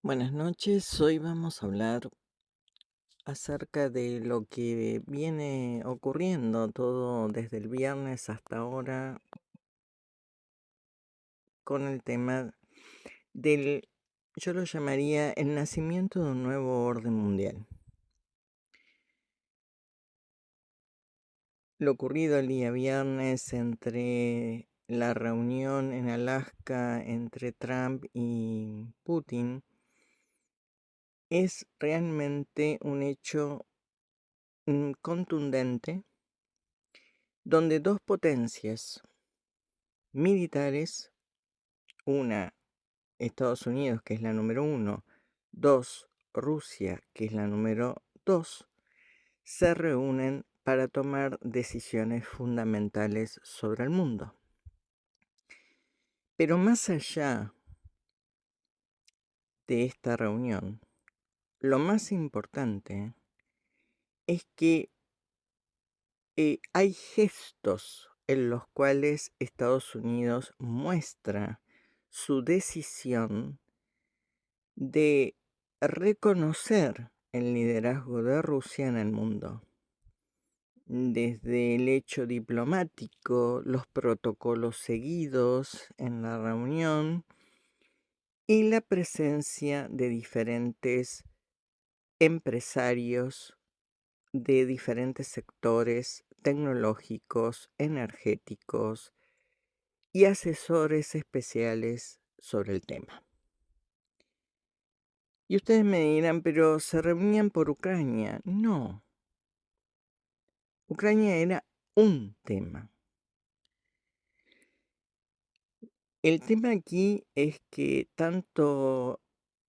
Buenas noches, hoy vamos a hablar acerca de lo que viene ocurriendo todo desde el viernes hasta ahora con el tema del, yo lo llamaría el nacimiento de un nuevo orden mundial. Lo ocurrido el día viernes entre la reunión en Alaska entre Trump y Putin es realmente un hecho contundente donde dos potencias militares, una Estados Unidos, que es la número uno, dos Rusia, que es la número dos, se reúnen para tomar decisiones fundamentales sobre el mundo. Pero más allá de esta reunión, lo más importante es que hay gestos en los cuales Estados Unidos muestra su decisión de reconocer el liderazgo de Rusia en el mundo, desde el hecho diplomático, los protocolos seguidos en la reunión y la presencia de diferentes empresarios de diferentes sectores tecnológicos, energéticos y asesores especiales sobre el tema. Y ustedes me dirán, pero se reunían por Ucrania. No, Ucrania era un tema. El tema aquí es que tanto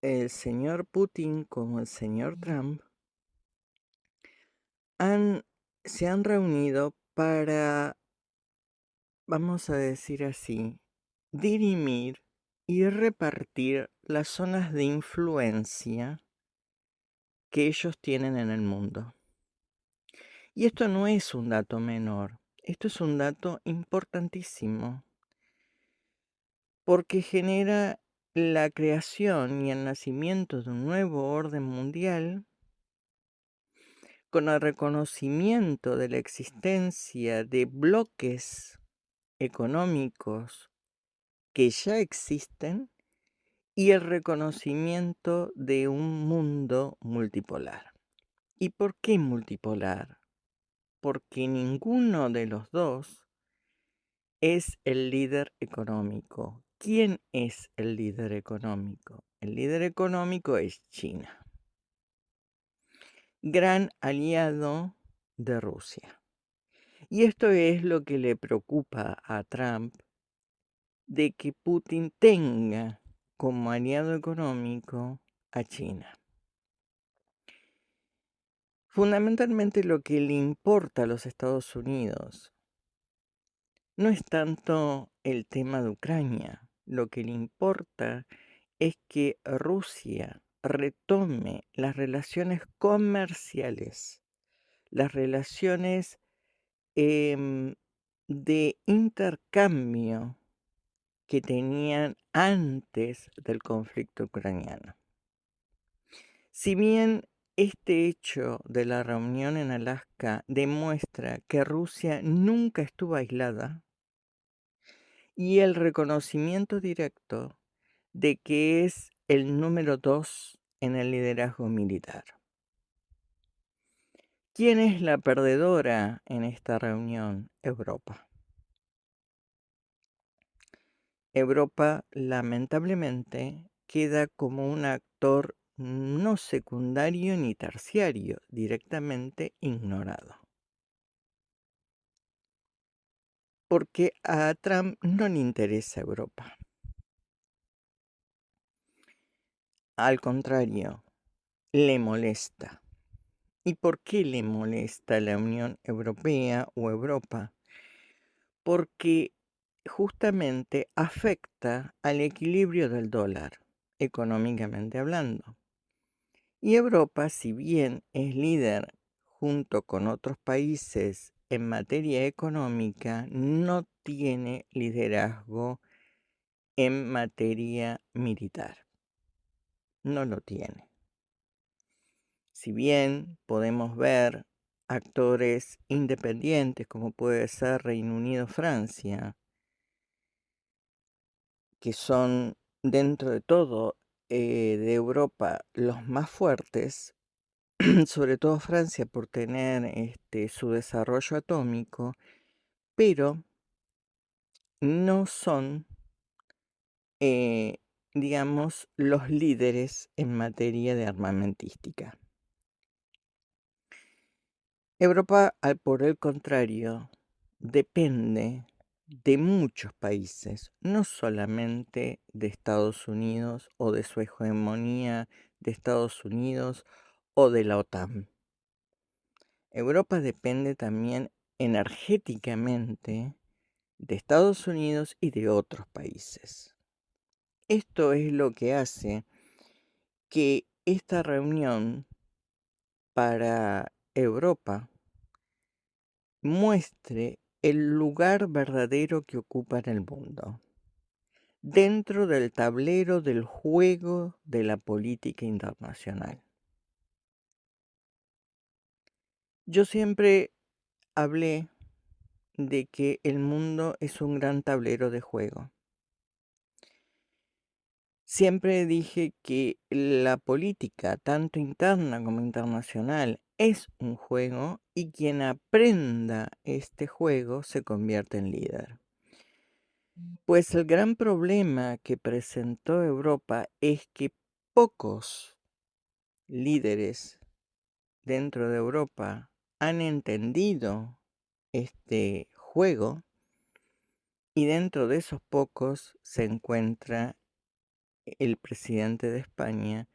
el señor Putin como el señor Trump se han reunido para, vamos a decir así, dirimir y repartir las zonas de influencia que ellos tienen en el mundo. Y esto no es un dato menor, esto es un dato importantísimo, porque genera la creación y el nacimiento de un nuevo orden mundial con el reconocimiento de la existencia de bloques económicos que ya existen y el reconocimiento de un mundo multipolar. ¿Y por qué multipolar? Porque ninguno de los dos es el líder económico. ¿Quién es el líder económico? El líder económico es China, gran aliado de Rusia. Y esto es lo que le preocupa a Trump, de que Putin tenga como aliado económico a China. Fundamentalmente lo que le importa a los Estados Unidos no es tanto el tema de Ucrania, lo que le importa es que Rusia retome las relaciones comerciales, las relaciones de intercambio que tenían antes del conflicto ucraniano. Si bien este hecho de la reunión en Alaska demuestra que Rusia nunca estuvo aislada y el reconocimiento directo de que es el número 2 en el liderazgo militar. ¿Quién es la perdedora en esta reunión? Europa. Europa, lamentablemente, queda como un actor no secundario ni terciario, directamente ignorado. Porque a Trump no le interesa Europa. Al contrario, le molesta. ¿Y por qué le molesta la Unión Europea o Europa? Porque justamente afecta al equilibrio del dólar, económicamente hablando. Y Europa, si bien es líder junto con otros países en materia económica, no tiene liderazgo en materia militar. no lo tiene. Si bien podemos ver actores independientes como puede ser Reino Unido, Francia, que son dentro de todo de Europa los más fuertes, sobre todo Francia por tener su desarrollo atómico, pero no son, digamos, los líderes en materia de armamentística. Europa, por el contrario, depende de muchos países, no solamente de Estados Unidos o de su hegemonía de Estados Unidos o de la OTAN. Europa depende también energéticamente de Estados Unidos y de otros países. Esto es lo que hace que esta reunión para Europa muestre el lugar verdadero que ocupa en el mundo, dentro del tablero del juego de la política internacional. Yo siempre hablé de que el mundo es un gran tablero de juego. Siempre dije que la política, tanto interna como internacional, es un juego y quien aprenda este juego se convierte en líder. Pues el gran problema que presentó Europa es que pocos líderes dentro de Europa han entendido este juego y dentro de esos pocos se encuentra el presidente de España,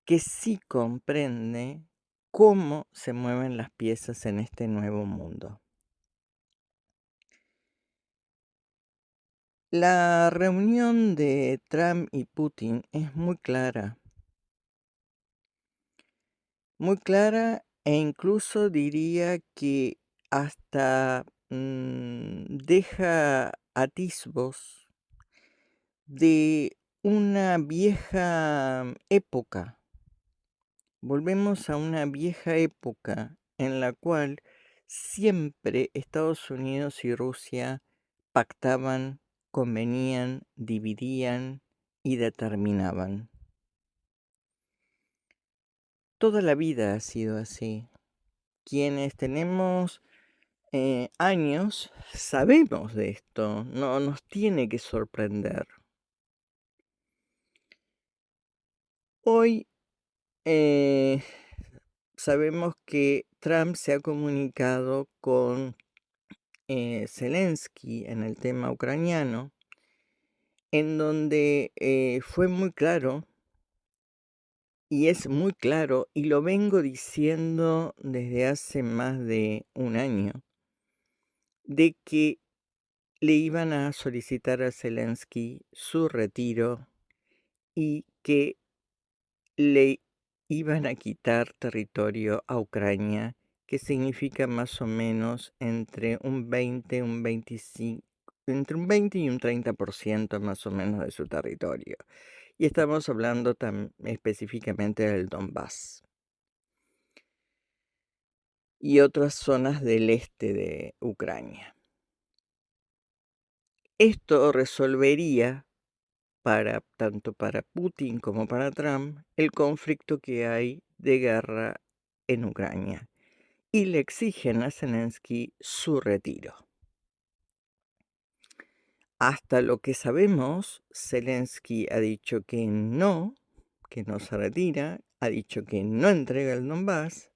que sí comprende cómo se mueven las piezas en este nuevo mundo. La reunión de Trump y Putin es muy clara e incluso diría que hasta deja atisbos de una vieja época. Volvemos a una vieja época en la cual siempre Estados Unidos y Rusia pactaban, convenían, dividían y determinaban. Toda la vida ha sido así. Quienes tenemos años sabemos de esto, no nos tiene que sorprender. Hoy sabemos que Trump se ha comunicado con Zelensky en el tema ucraniano, en donde fue muy claro, y es muy claro, y lo vengo diciendo desde hace más de un año, de que le iban a solicitar a Zelensky su retiro y que le iban a quitar territorio a Ucrania, que significa más o menos entre un 20 y un 30% más o menos de su territorio. Y estamos hablando específicamente del Donbass y otras zonas del este de Ucrania. Esto resolvería tanto para Putin como para Trump el conflicto que hay de guerra en Ucrania y le exigen a Zelensky su retiro. Hasta lo que sabemos, Zelensky ha dicho que no se retira, ha dicho que no entrega el Donbass.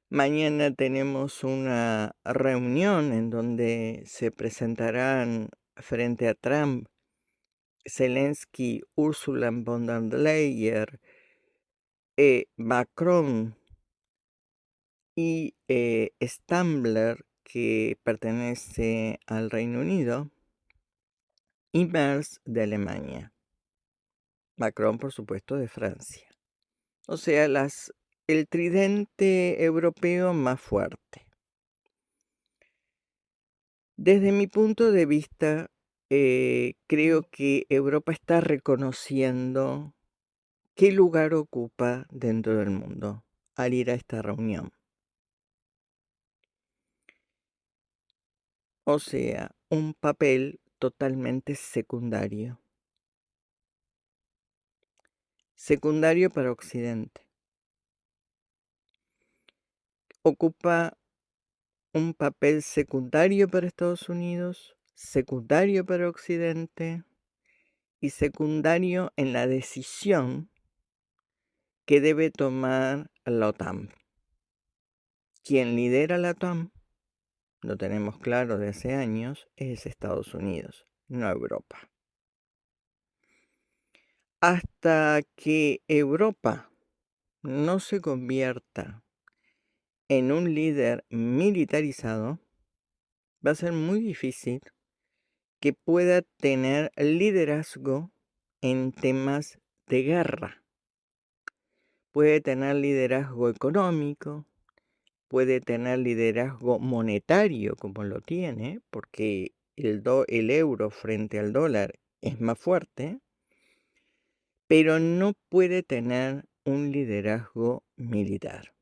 Mañana tenemos una reunión en donde se presentarán frente a Trump Zelensky, Ursula von der Leyen, Macron y Stambler, que pertenece al Reino Unido, y Merz de Alemania. Macron, por supuesto, de Francia. O sea, el tridente europeo más fuerte. Desde mi punto de vista, creo que Europa está reconociendo ¿qué lugar ocupa dentro del mundo al ir a esta reunión? O sea, un papel totalmente secundario. Secundario para Occidente. Ocupa un papel secundario para Estados Unidos, secundario para Occidente y secundario en la decisión que debe tomar la OTAN. Quien lidera la OTAN, lo tenemos claro de hace años, es Estados Unidos, no Europa. Hasta que Europa no se convierta en un líder militarizado, va a ser muy difícil que pueda tener liderazgo en temas de guerra. Puede tener liderazgo económico, puede tener liderazgo monetario como lo tiene, porque el euro frente al dólar es más fuerte, pero no puede tener un liderazgo militar.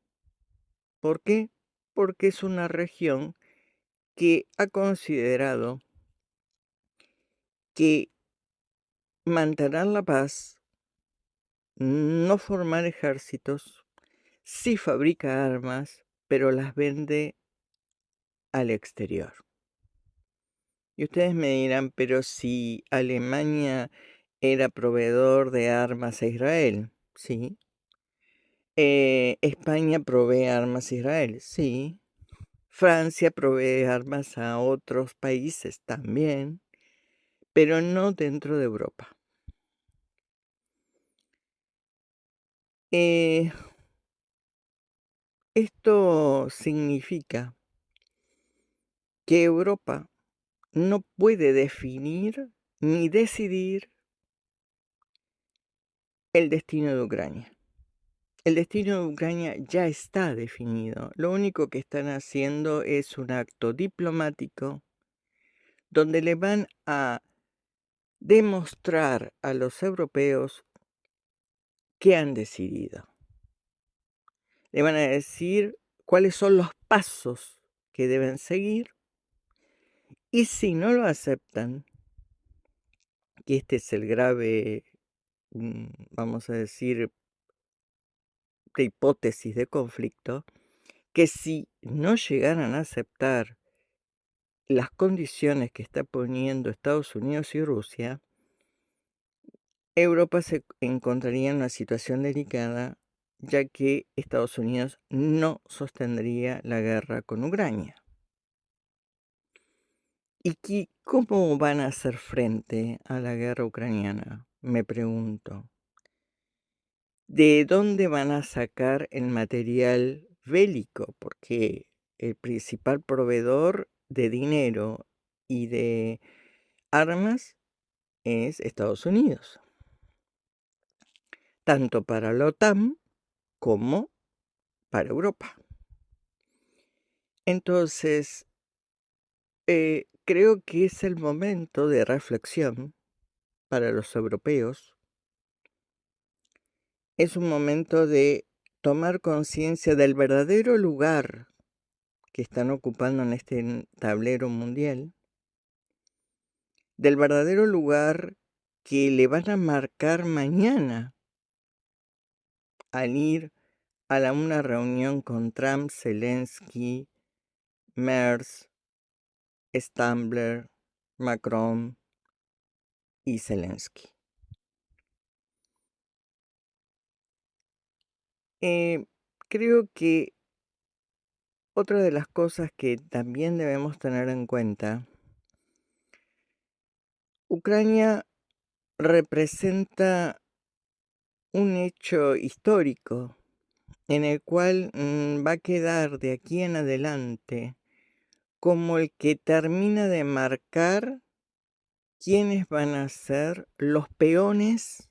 ¿Por qué? Porque es una región que ha considerado que mantener la paz, no formar ejércitos, sí fabrica armas, pero las vende al exterior. Y ustedes me dirán, pero si Alemania era proveedor de armas a Israel, sí. España provee armas a Israel, sí. Francia provee armas a otros países también, pero no dentro de Europa. Esto significa que Europa no puede definir ni decidir el destino de Ucrania. El destino de Ucrania ya está definido. Lo único que están haciendo es un acto diplomático donde le van a demostrar a los europeos qué han decidido. Le van a decir cuáles son los pasos que deben seguir y si no lo aceptan, que este es el grave, vamos a decir, de hipótesis de conflicto, que si no llegaran a aceptar las condiciones que está poniendo Estados Unidos y Rusia, Europa se encontraría en una situación delicada, ya que Estados Unidos no sostendría la guerra con Ucrania. ¿Y cómo van a hacer frente a la guerra ucraniana? Me pregunto. ¿De dónde van a sacar el material bélico? Porque el principal proveedor de dinero y de armas es Estados Unidos, tanto para la OTAN como para Europa. Entonces, creo que es el momento de reflexión para los europeos. Es un momento de tomar conciencia del verdadero lugar que están ocupando en este tablero mundial, del verdadero lugar que le van a marcar mañana al ir a una reunión con Trump, Zelensky, Merz, Stambler, Macron y Zelensky. Creo que otra de las cosas que también debemos tener en cuenta, Ucrania representa un hecho histórico en el cual va a quedar de aquí en adelante como el que termina de marcar quiénes van a ser los peones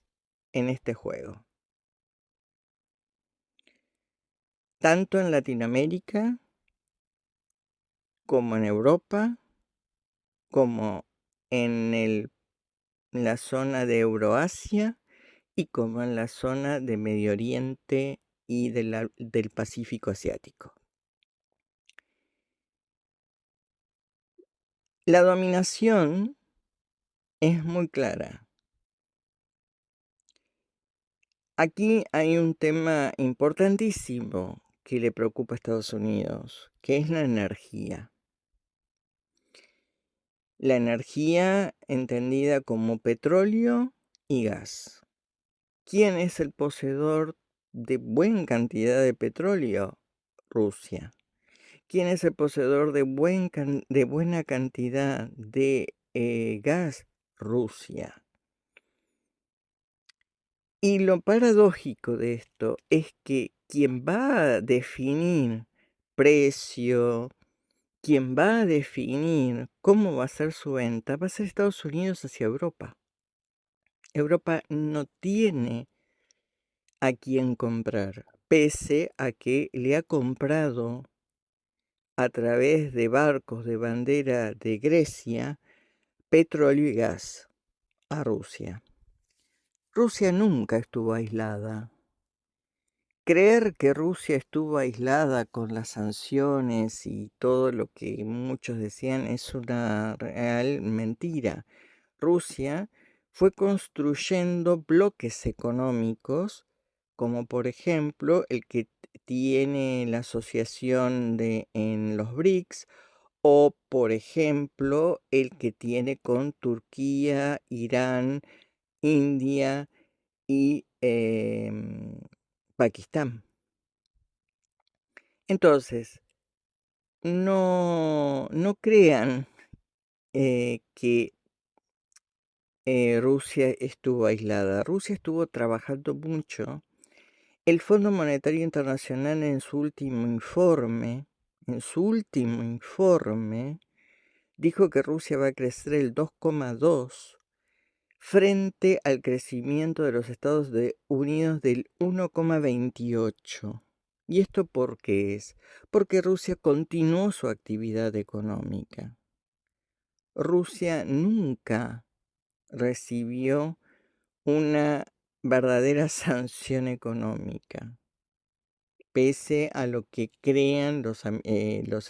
en este juego. Tanto en Latinoamérica, como en Europa, como en la zona de Euroasia y como en la zona de Medio Oriente y del Pacífico Asiático. La dominación es muy clara. Aquí hay un tema importantísimo que le preocupa a Estados Unidos, que es la energía. La energía entendida como petróleo y gas. ¿Quién es el poseedor de buena cantidad de petróleo? Rusia. ¿Quién es el poseedor de buena cantidad de gas? Rusia. Y lo paradójico de esto es que quien va a definir precio, quien va a definir cómo va a ser su venta, va a ser Estados Unidos hacia Europa. Europa no tiene a quién comprar, pese a que le ha comprado a través de barcos de bandera de Grecia petróleo y gas a Rusia. Rusia nunca estuvo aislada. Creer que Rusia estuvo aislada con las sanciones y todo lo que muchos decían es una real mentira. Rusia fue construyendo bloques económicos, como por ejemplo el que tiene la asociación en los BRICS, o por ejemplo el que tiene con Turquía, Irán, India y Pakistán. Entonces, no crean que Rusia estuvo aislada. Rusia estuvo trabajando mucho. El Fondo Monetario Internacional en su último informe, dijo que Rusia va a crecer el 2,2 frente al crecimiento de los Estados Unidos del 1,28. ¿Y esto por qué es? Porque Rusia continuó su actividad económica. Rusia nunca recibió una verdadera sanción económica, pese a lo que crean los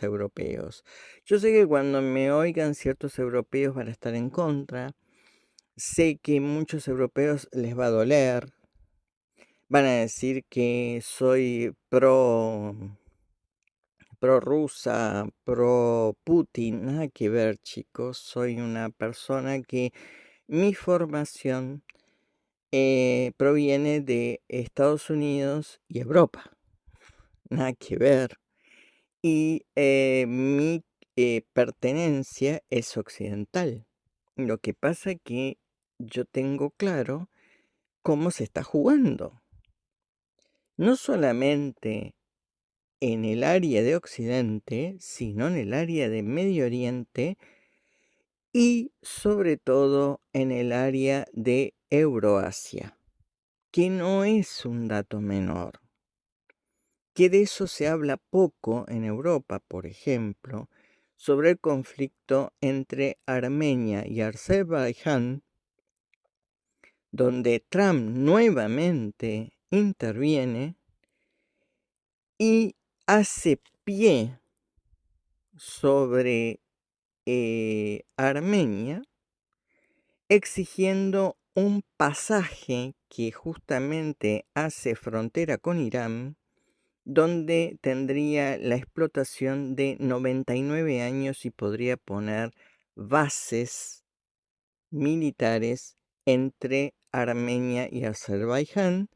europeos. Yo sé que cuando me oigan ciertos europeos van a estar en contra. Sé que muchos europeos les va a doler. Van a decir que soy pro rusa, pro Putin. Nada que ver, chicos. Soy una persona que mi formación proviene de Estados Unidos y Europa. Nada que ver. Y mi pertenencia es occidental. Lo que pasa es que yo tengo claro cómo se está jugando. No solamente en el área de Occidente, sino en el área de Medio Oriente y sobre todo en el área de Euroasia, que no es un dato menor. Que de eso se habla poco en Europa, por ejemplo, sobre el conflicto entre Armenia y Azerbaiyán, donde Trump nuevamente interviene y hace pie sobre Armenia, exigiendo un pasaje que justamente hace frontera con Irán, donde tendría la explotación de 99 años y podría poner bases militares entre Armenia y Azerbaiyán,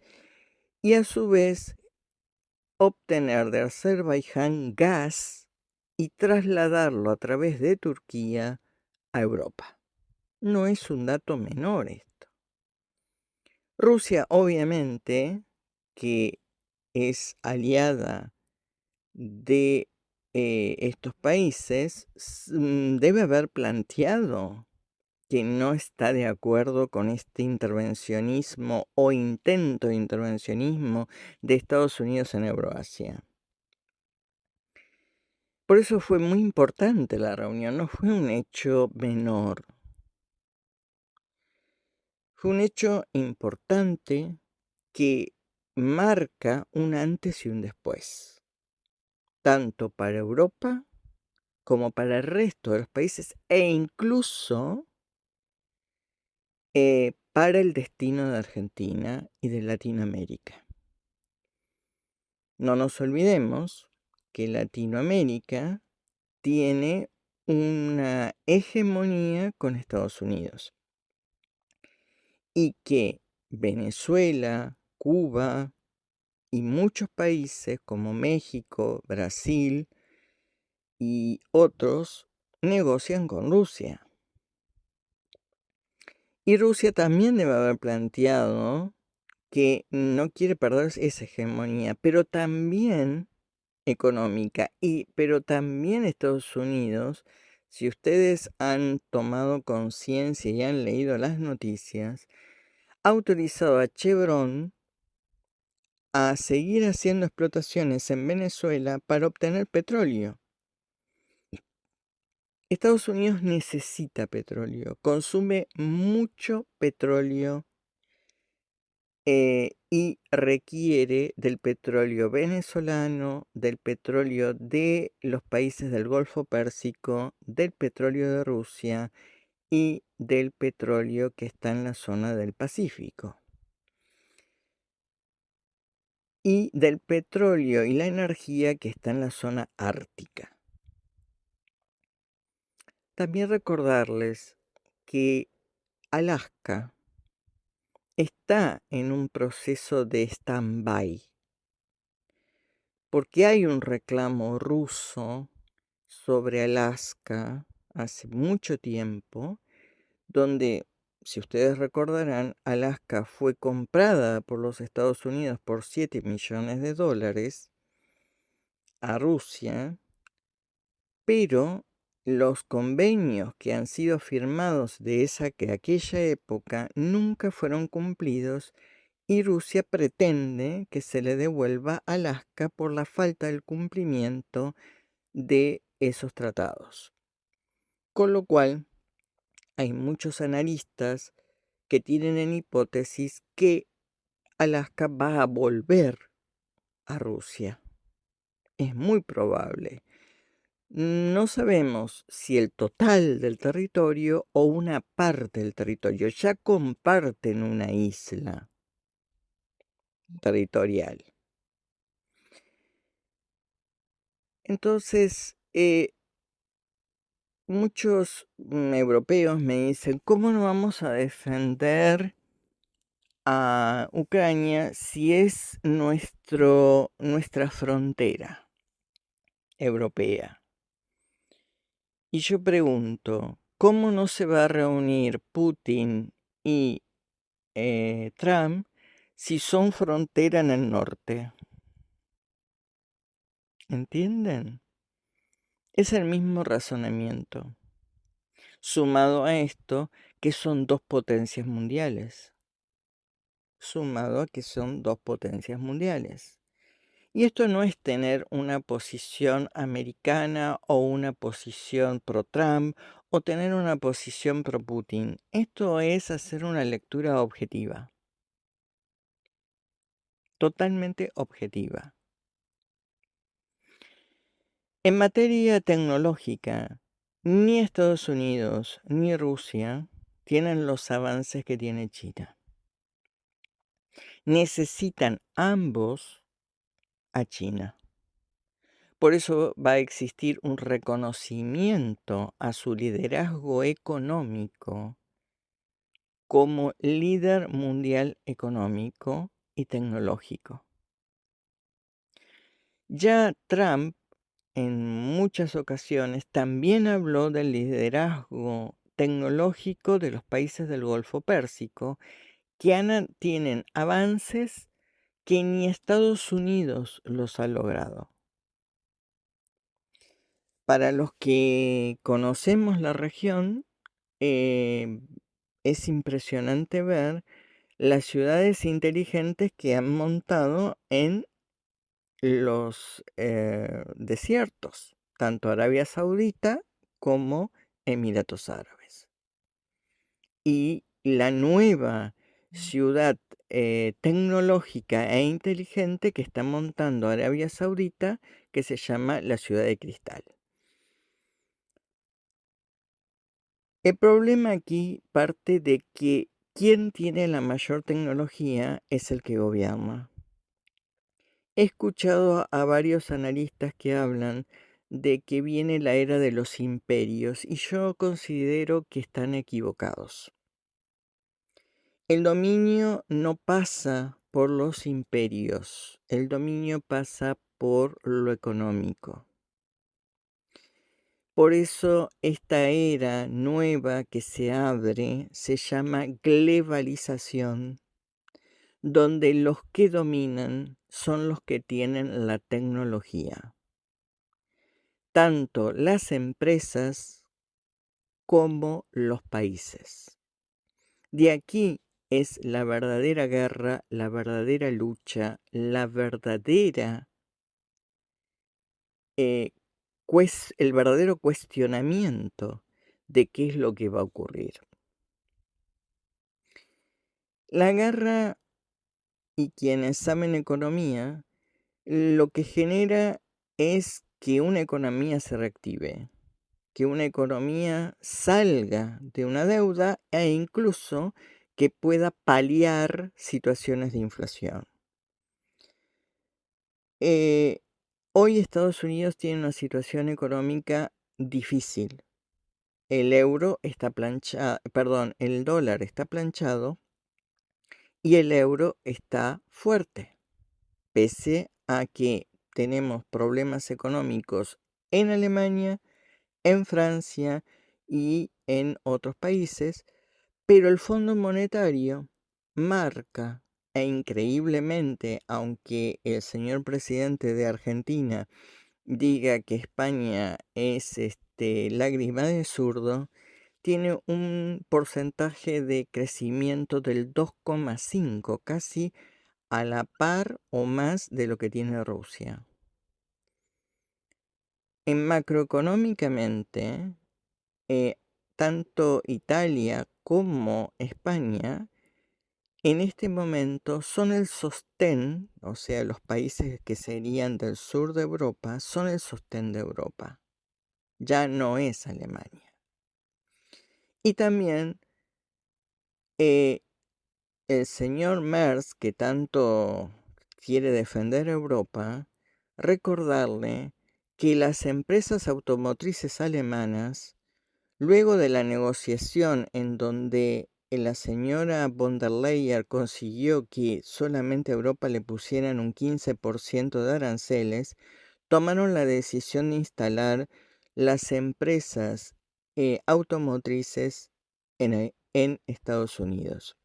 y a su vez obtener de Azerbaiyán gas y trasladarlo a través de Turquía a Europa. No es un dato menor esto. Rusia, obviamente, que es aliada de estos países, debe haber planteado que no está de acuerdo con este intervencionismo o intento de intervencionismo de Estados Unidos en Euroasia. Por eso fue muy importante la reunión, no fue un hecho menor. Fue un hecho importante que marca un antes y un después, tanto para Europa como para el resto de los países e incluso para el destino de Argentina y de Latinoamérica. No nos olvidemos que Latinoamérica tiene una hegemonía con Estados Unidos y que Venezuela, Cuba y muchos países como México, Brasil y otros negocian con Rusia. Y Rusia también debe haber planteado que no quiere perder esa hegemonía, pero también económica, pero también Estados Unidos, si ustedes han tomado conciencia y han leído las noticias, ha autorizado a Chevron a seguir haciendo explotaciones en Venezuela para obtener petróleo. Estados Unidos necesita petróleo, consume mucho petróleo y requiere del petróleo venezolano, del petróleo de los países del Golfo Pérsico, del petróleo de Rusia y del petróleo que está en la zona del Pacífico. Y del petróleo y la energía que está en la zona ártica. También recordarles que Alaska está en un proceso de stand-by, porque hay un reclamo ruso sobre Alaska hace mucho tiempo, donde, si ustedes recordarán, Alaska fue comprada por los Estados Unidos por $7 millones a Rusia, pero los convenios que han sido firmados de aquella época nunca fueron cumplidos y Rusia pretende que se le devuelva Alaska por la falta del cumplimiento de esos tratados. Con lo cual, hay muchos analistas que tienen en hipótesis que Alaska va a volver a Rusia. Es muy probable. No sabemos si el total del territorio o una parte del territorio. Ya comparten una isla territorial. Entonces, muchos europeos me dicen, ¿cómo no vamos a defender a Ucrania si es nuestra frontera europea? Y yo pregunto, ¿cómo no se va a reunir Putin y Trump si son frontera en el norte? ¿Entienden? Es el mismo razonamiento. Sumado a esto, que son dos potencias mundiales. Y esto no es tener una posición americana o una posición pro-Trump o tener una posición pro-Putin. Esto es hacer una lectura objetiva. Totalmente objetiva. En materia tecnológica, ni Estados Unidos ni Rusia tienen los avances que tiene China. Necesitan ambos a China. Por eso va a existir un reconocimiento a su liderazgo económico como líder mundial económico y tecnológico. Ya Trump en muchas ocasiones también habló del liderazgo tecnológico de los países del Golfo Pérsico, que tienen avances que ni Estados Unidos los ha logrado. Para los que conocemos la región, es impresionante ver las ciudades inteligentes que han montado en los desiertos, tanto Arabia Saudita como Emiratos Árabes. Y la nueva ciudad tecnológica e inteligente que está montando Arabia Saudita, que se llama la Ciudad de Cristal. El problema aquí parte de que quien tiene la mayor tecnología es el que gobierna. He escuchado a varios analistas que hablan de que viene la era de los imperios y yo considero que están equivocados. El dominio no pasa por los imperios, el dominio pasa por lo económico. Por eso esta era nueva que se abre se llama globalización, donde los que dominan son los que tienen la tecnología, tanto las empresas como los países. De aquí es la verdadera guerra, la verdadera lucha, la verdadera, el verdadero cuestionamiento de qué es lo que va a ocurrir. La guerra, y quienes saben economía, lo que genera es que una economía se reactive, que una economía salga de una deuda e incluso que pueda paliar situaciones de inflación. Hoy Estados Unidos tiene una situación económica difícil. El euro está planchado, el dólar está planchado y el euro está fuerte, pese a que tenemos problemas económicos en Alemania, en Francia y en otros países, pero el Fondo Monetario marca, e increíblemente, aunque el señor presidente de Argentina diga que España es lágrima de zurdo, tiene un porcentaje de crecimiento del 2,5, casi a la par o más de lo que tiene Rusia. En macroeconómicamente, tanto Italia como España en este momento son el sostén, o sea, los países que serían del sur de Europa son el sostén de Europa. Ya no es Alemania. Y también el señor Merz, que tanto quiere defender Europa, recordarle que las empresas automotrices alemanas, luego de la negociación en donde la señora von der Leyen consiguió que solamente a Europa le pusieran un 15% de aranceles, tomaron la decisión de instalar las empresas automotrices en Estados Unidos.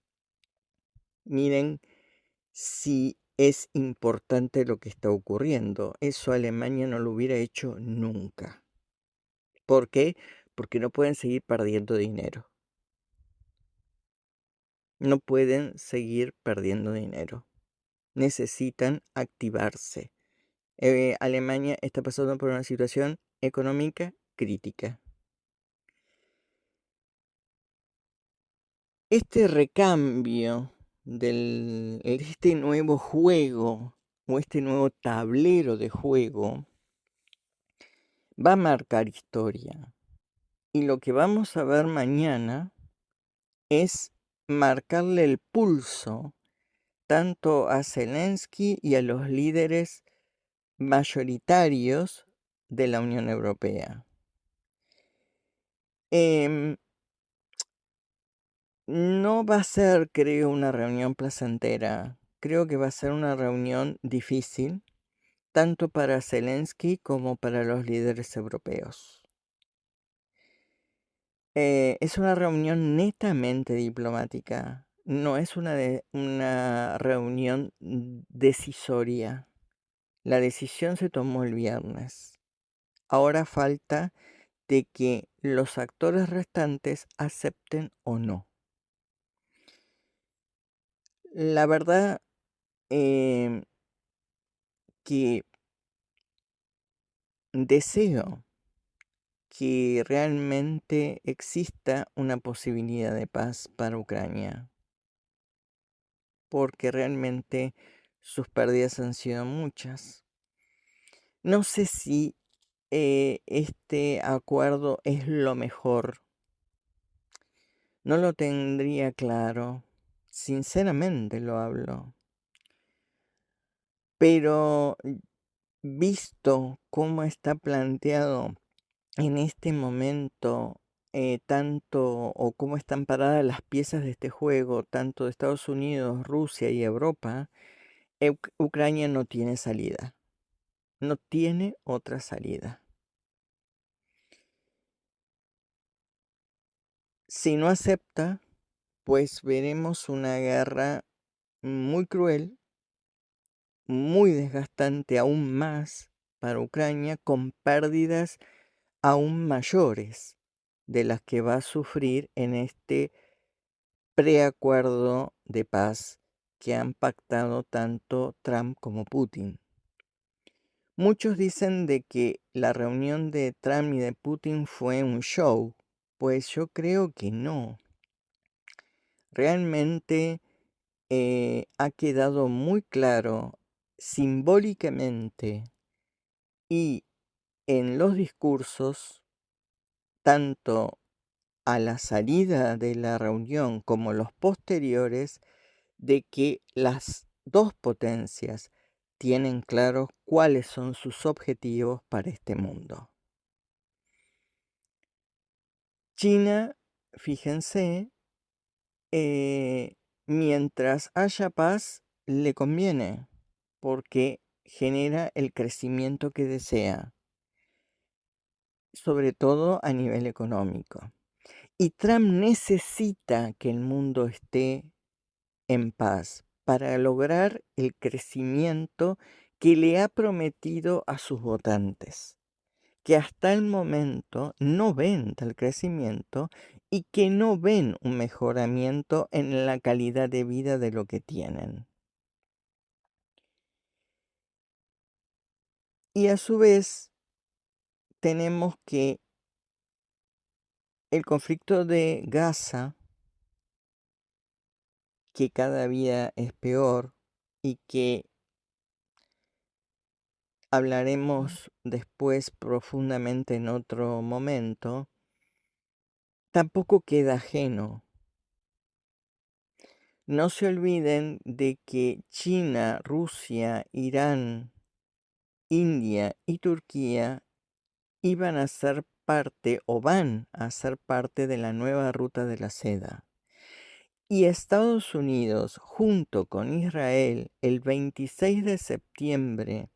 Miren si es importante lo que está ocurriendo. Eso Alemania no lo hubiera hecho nunca. ¿Por qué? Porque no pueden seguir perdiendo dinero. No pueden seguir perdiendo dinero. Necesitan activarse. Alemania está pasando por una situación económica crítica. Este recambio este nuevo juego o este nuevo tablero de juego va a marcar historia. Y lo que vamos a ver mañana es marcarle el pulso tanto a Zelensky y a los líderes mayoritarios de la Unión Europea. No va a ser, creo, una reunión placentera. Creo que va a ser una reunión difícil, tanto para Zelensky como para los líderes europeos. Es una reunión netamente diplomática, no es una reunión decisoria. La decisión se tomó el viernes. Ahora falta de que los actores restantes acepten o no. La verdad que deseo que realmente exista una posibilidad de paz para Ucrania, porque realmente sus pérdidas han sido muchas. No sé si este acuerdo es lo mejor, no lo tendría claro, sinceramente lo hablo, pero visto cómo está planteado en este momento, tanto o cómo están paradas las piezas de este juego, tanto de Estados Unidos, Rusia y Europa, Ucrania no tiene salida, no tiene otra salida. Si no acepta, pues veremos una guerra muy cruel, muy desgastante aún más para Ucrania, con pérdidas aún mayores de las que va a sufrir en este preacuerdo de paz que han pactado tanto Trump como Putin. Muchos dicen de que la reunión de Trump y de Putin fue un show, pues yo creo que no. Realmente ha quedado muy claro simbólicamente y en los discursos, tanto a la salida de la reunión como los posteriores, de que las dos potencias tienen claros cuáles son sus objetivos para este mundo. China, fíjense, mientras haya paz, le conviene, porque genera el crecimiento que desea, sobre todo a nivel económico. Y Trump necesita que el mundo esté en paz para lograr el crecimiento que le ha prometido a sus votantes, que hasta el momento no ven tal crecimiento y que no ven un mejoramiento en la calidad de vida de lo que tienen. Y a su vez tenemos que el conflicto de Gaza, que cada día es peor y que hablaremos después profundamente en otro momento, tampoco queda ajeno. No se olviden de que China, Rusia, Irán, India y Turquía iban a ser parte o van a ser parte de la nueva ruta de la seda. Y Estados Unidos, junto con Israel, el 26 de septiembre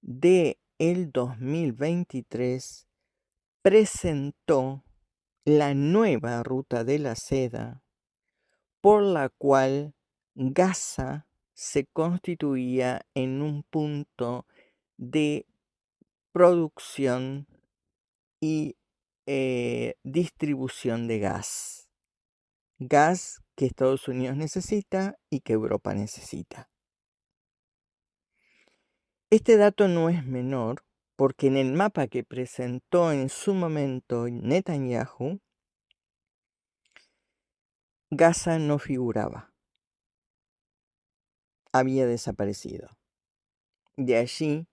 de el 2023, presentó la nueva ruta de la seda por la cual Gaza se constituía en un punto de producción y distribución de gas. Gas que Estados Unidos necesita y que Europa necesita. Este dato no es menor porque en el mapa que presentó en su momento Netanyahu, Gaza no figuraba, había desaparecido. De allí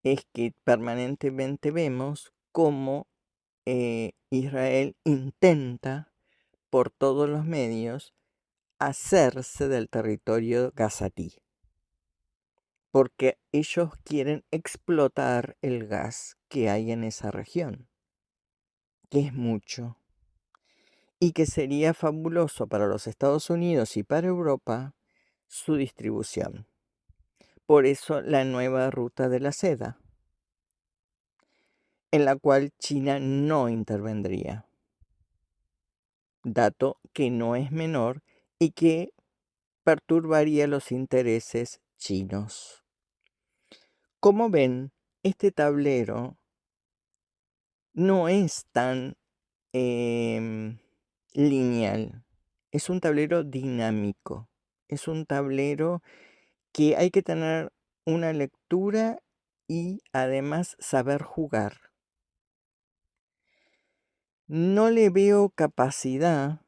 es que permanentemente vemos cómo Israel intenta por todos los medios hacerse del territorio gazatí, porque ellos quieren explotar el gas que hay en esa región, que es mucho, y que sería fabuloso para los Estados Unidos y para Europa su distribución. Por eso la nueva ruta de la seda, en la cual China no intervendría. Dato que no es menor y que perturbaría los intereses chinos. Como ven, este tablero no es tan lineal, es un tablero dinámico, es un tablero que hay que tener una lectura y además saber jugar. No le veo capacidad,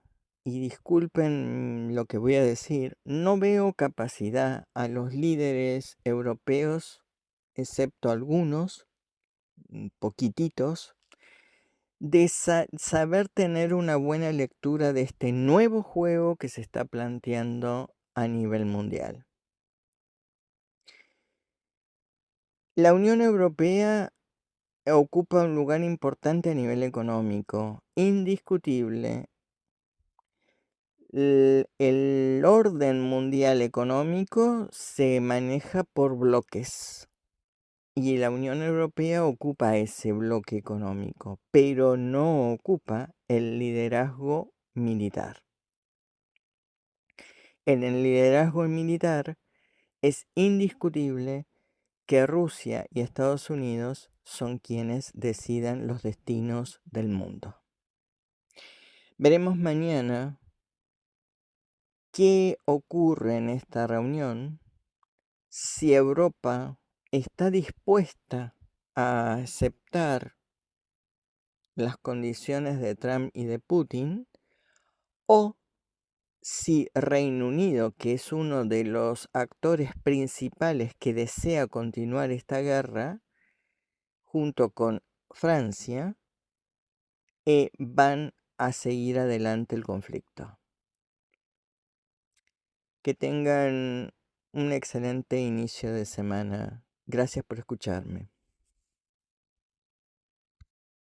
y disculpen lo que voy a decir, no veo capacidad a los líderes europeos, excepto algunos, poquititos, de saber tener una buena lectura de este nuevo juego que se está planteando a nivel mundial. La Unión Europea ocupa un lugar importante a nivel económico, indiscutible. El orden mundial económico se maneja por bloques y la Unión Europea ocupa ese bloque económico, pero no ocupa el liderazgo militar. En el liderazgo militar es indiscutible que Rusia y Estados Unidos son quienes decidan los destinos del mundo. Veremos mañana qué ocurre en esta reunión, si Europa está dispuesta a aceptar las condiciones de Trump y de Putin, o si Reino Unido, que es uno de los actores principales que desea continuar esta guerra, junto con Francia, van a seguir adelante el conflicto. Que tengan un excelente inicio de semana. Gracias por escucharme.